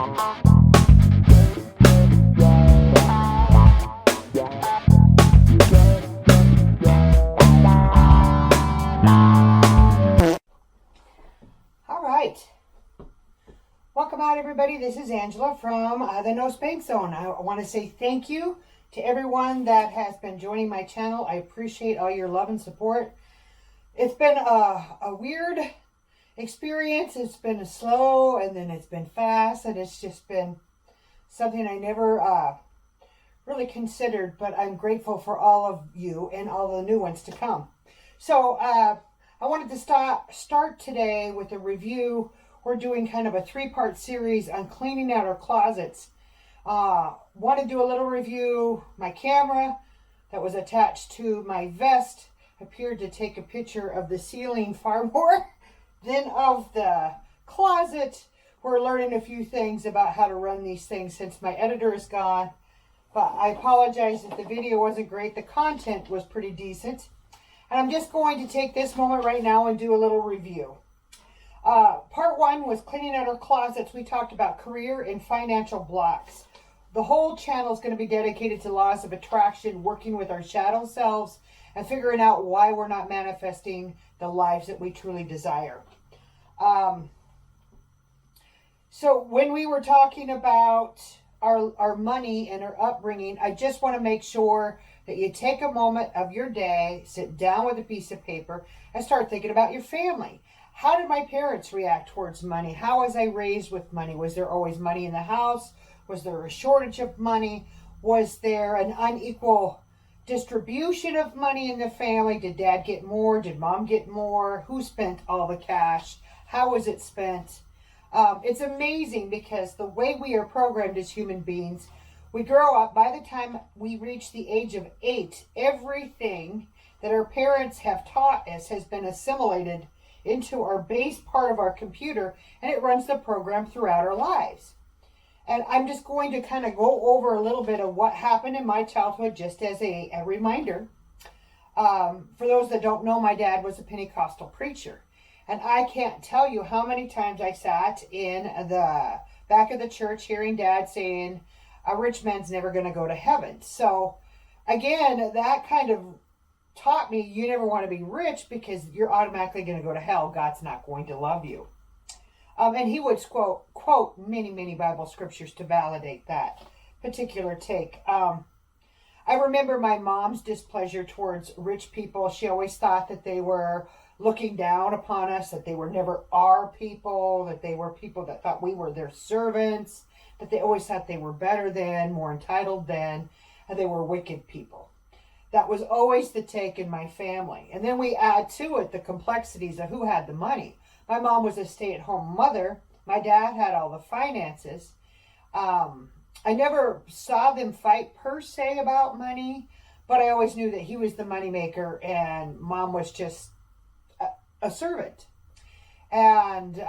Welcome out, everybody. This is Angela from the No Spank Zone. I want to say thank you to everyone that has been joining my channel. I appreciate all your love and support. It's been a weird experience. It's been slow, and then it's been fast, and it's just been something I never really considered, but I'm grateful for all of you and all the new ones to come. So I wanted to start today with a review. We're doing kind of a three-part series on cleaning out our closets. Want to do a little review. My camera that was attached to my vest appeared to take a picture of the ceiling far more than of the closet. We're learning a few things about how to run these things since my editor is gone. But I apologize if the video wasn't great. The content was pretty decent. And I'm just going to take this moment right now and do a little review. Part one was cleaning out our closets. We talked about career and financial blocks. The whole channel is going to be dedicated to laws of attraction, working with our shadow selves, and figuring out why we're not manifesting the lives that we truly desire. So when we were talking about our money and our upbringing, I just want to make sure that you take a moment of your day, sit down with a piece of paper, and start thinking about your family. How did my parents react towards money? How was I raised with money? Was there always money in the house? Was there a shortage of money? Was there an unequal distribution of money in the family? Did dad get more? Did mom get more? Who spent all the cash? How was it spent? It's amazing because the way we are programmed as human beings, we grow up, by the time we reach the age of 8, everything that our parents have taught us has been assimilated into our base part of our computer, and it runs the program throughout our lives. And I'm just going to kind of go over a little bit of what happened in my childhood just as a reminder. For those that don't know, my dad was a Pentecostal preacher. And I can't tell you how many times I sat in the back of the church hearing dad saying, a rich man's never going to go to heaven. So again, that kind of taught me you never want to be rich because you're automatically going to go to hell. God's not going to love you. And he would quote many Bible scriptures to validate that particular take. I remember my mom's displeasure towards rich people. She always thought that they were looking down upon us, that they were never our people, that they were people that thought we were their servants, that they always thought they were better than, more entitled than, and they were wicked people. That was always the take in my family. And then we add to it the complexities of who had the money. My mom was a stay-at-home mother. My dad had all the finances. I never saw them fight per se about money, but I always knew that he was the moneymaker and mom was just a servant. And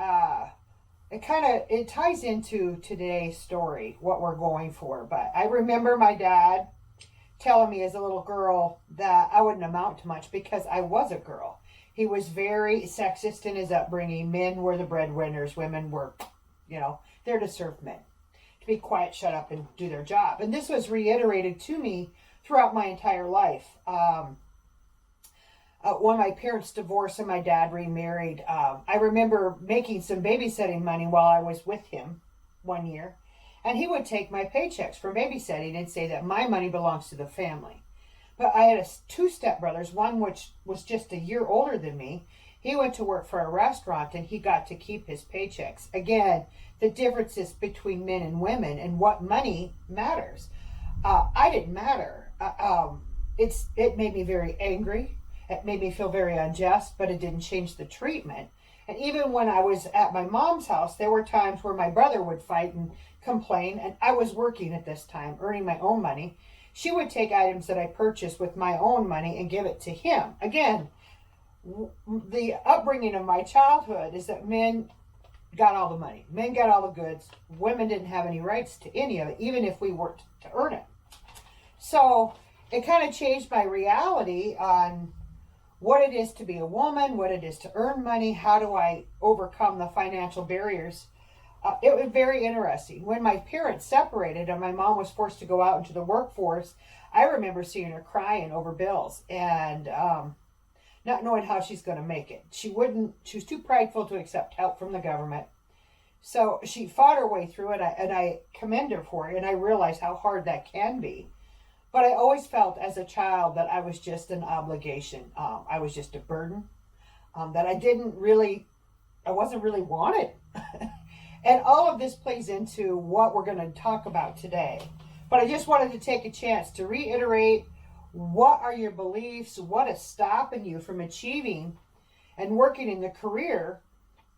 it ties into today's story, what we're going for. But I remember my dad telling me as a little girl that I wouldn't amount to much because I was a girl. He was very sexist in his upbringing. Men were the breadwinners. Women were, there to serve men. To be quiet, shut up, and do their job. And this was reiterated to me throughout my entire life. When my parents divorced and my dad remarried, I remember making some babysitting money while I was with him one year. And he would take my paychecks for babysitting and say that my money belongs to the family. But I had 2 stepbrothers, one which was just a year older than me. He went to work for a restaurant and he got to keep his paychecks. Again, the differences between men and women and what money matters. I didn't matter. It made me very angry. It made me feel very unjust, but it didn't change the treatment. And even when I was at my mom's house, there were times where my brother would fight and complain, and I was working at this time, earning my own money. She would take items that I purchased with my own money and give it to him. Again, the upbringing of my childhood is that men got all the money. Men got all the goods. Women didn't have any rights to any of it, even if we worked to earn it. So it kind of changed my reality on what it is to be a woman, what it is to earn money, how do I overcome the financial barriers it was very interesting. When my parents separated and my mom was forced to go out into the workforce, I remember seeing her crying over bills and not knowing how she's going to make it. She was too prideful to accept help from the government. So she fought her way through it, and I commend her for it, and I realized how hard that can be. But I always felt as a child that I was just an obligation. I was just a burden, that I wasn't really wanted. And all of this plays into what we're going to talk about today. But I just wanted to take a chance to reiterate, what are your beliefs? What is stopping you from achieving and working in the career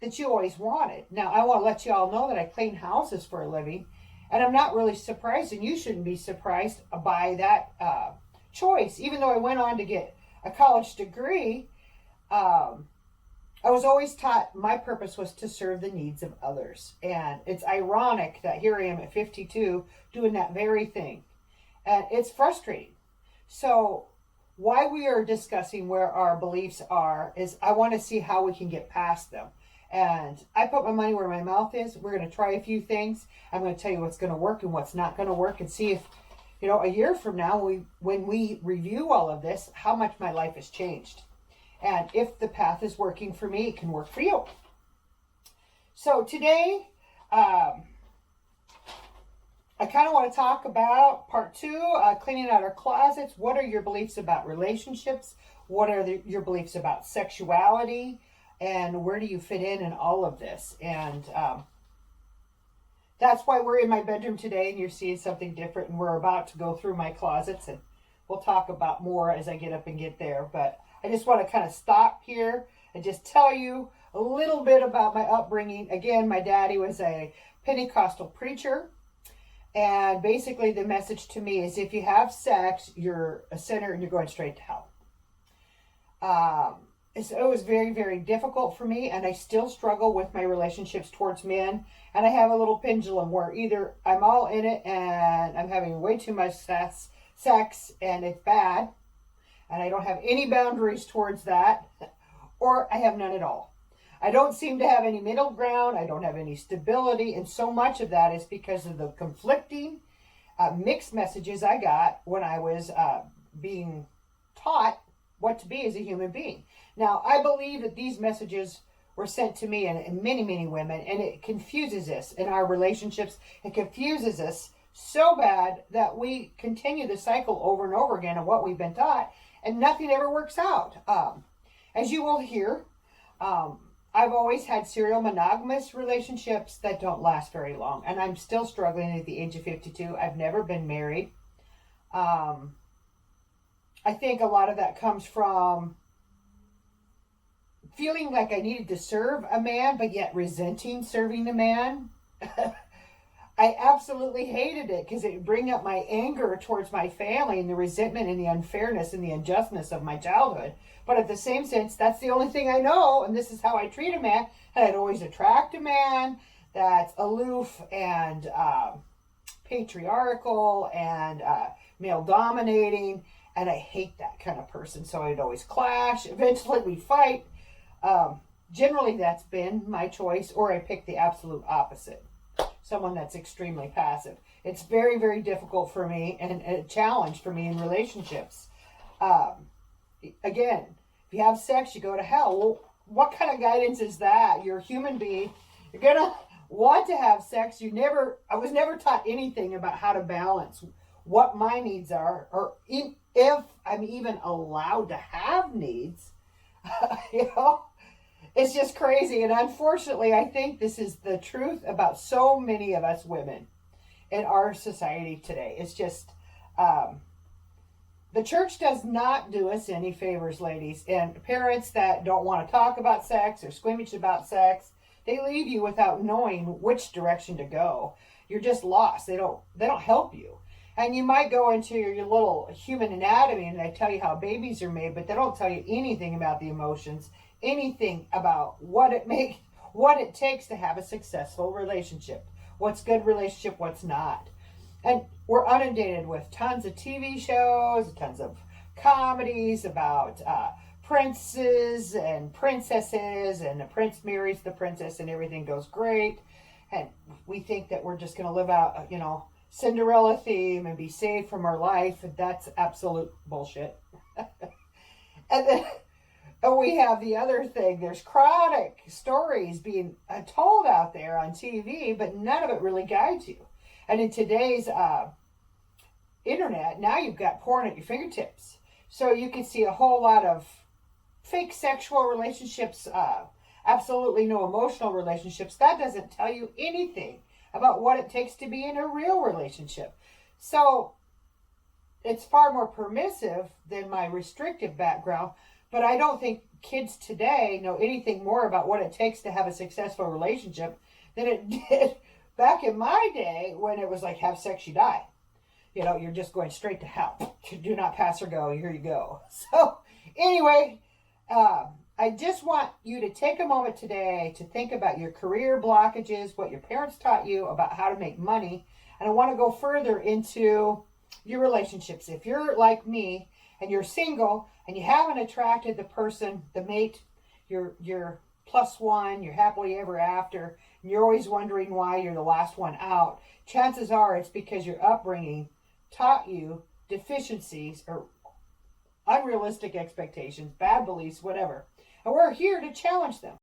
that you always wanted? Now, I want to let you all know that I clean houses for a living, and I'm not really surprised, and you shouldn't be surprised by that choice. Even though I went on to get a college degree, I was always taught my purpose was to serve the needs of others. And it's ironic that here I am at 52 doing that very thing. And it's frustrating. So why we are discussing where our beliefs are is I want to see how we can get past them. And I put my money where my mouth is. We're going to try a few things. I'm going to tell you what's going to work and what's not going to work, and see if, a year from now, when we review all of this, how much my life has changed. And if the path is working for me, it can work for you. So today, I kind of want to talk about part 2, cleaning out our closets. What are your beliefs about relationships? What are your beliefs about sexuality? And where do you fit in all of this? And that's why we're in my bedroom today, and you're seeing something different. And we're about to go through my closets, and we'll talk about more as I get up and get there. But I just want to kind of stop here and just tell you a little bit about my upbringing. Again, my daddy was a Pentecostal preacher. And basically the message to me is, if you have sex, you're a sinner and you're going straight to hell. It was very, very difficult for me, and I still struggle with my relationships towards men. And I have a little pendulum where either I'm all in it and I'm having way too much sex and it's bad, and I don't have any boundaries towards that, or I have none at all. I don't seem to have any middle ground. I don't have any stability, and so much of that is because of the conflicting, mixed messages I got when I was being taught what to be as a human being. Now, I believe that these messages were sent to me and many, many women, and it confuses us in our relationships. It confuses us so bad that we continue the cycle over and over again of what we've been taught, and nothing ever works out. As you will hear, I've always had serial monogamous relationships that don't last very long, and I'm still struggling at the age of 52. I've never been married. I think a lot of that comes from feeling like I needed to serve a man, but yet resenting serving a man. I absolutely hated it because it bring up my anger towards my family and the resentment and the unfairness and the unjustness of my childhood. But at the same sense, that's the only thing I know, and this is how I treat a man. And I'd always attract a man that's aloof and patriarchal and male-dominating, and I hate that kind of person. So I'd always clash. Eventually we'd fight. Generally, that's been my choice, or I pick the absolute opposite. Someone that's extremely passive. It's very, very difficult for me and a challenge for me in relationships. Again, if you have sex, you go to hell. Well, what kind of guidance is that? You're a human being. You're going to want to have sex. I was never taught anything about how to balance what my needs are, or if I'm even allowed to have needs. It's just crazy. And unfortunately, I think this is the truth about so many of us women in our society today. It's just, the church does not do us any favors, ladies. And parents that don't want to talk about sex or squeamish about sex, they leave you without knowing which direction to go. You're just lost. They don't help you. And you might go into your little human anatomy and they tell you how babies are made, but they don't tell you anything about the emotions, anything about what it takes to have a successful relationship. What's good relationship, what's not. And we're inundated with tons of TV shows, tons of comedies about princes and princesses, and the prince marries the princess and everything goes great. And we think that we're just going to live out, Cinderella theme and be saved from our life. And that's absolute bullshit. And then we have the other thing. There's chronic stories being told out there on TV, but none of it really guides you. And in today's internet, now you've got porn at your fingertips. So you can see a whole lot of fake sexual relationships, absolutely no emotional relationships. That doesn't tell you anything about what it takes to be in a real relationship. So it's far more permissive than my restrictive background, but I don't think kids today know anything more about what it takes to have a successful relationship than it did back in my day, when it was like, have sex, you die. You're just going straight to hell. Do not pass or go. Here you go. So anyway, I just want you to take a moment today to think about your career blockages, what your parents taught you about how to make money. And I want to go further into your relationships. If you're like me and you're single and you haven't attracted the person, the mate, your plus one, you're happily ever after, and you're always wondering why you're the last one out, chances are it's because your upbringing taught you deficiencies or unrealistic expectations, bad beliefs, whatever. And we're here to challenge them.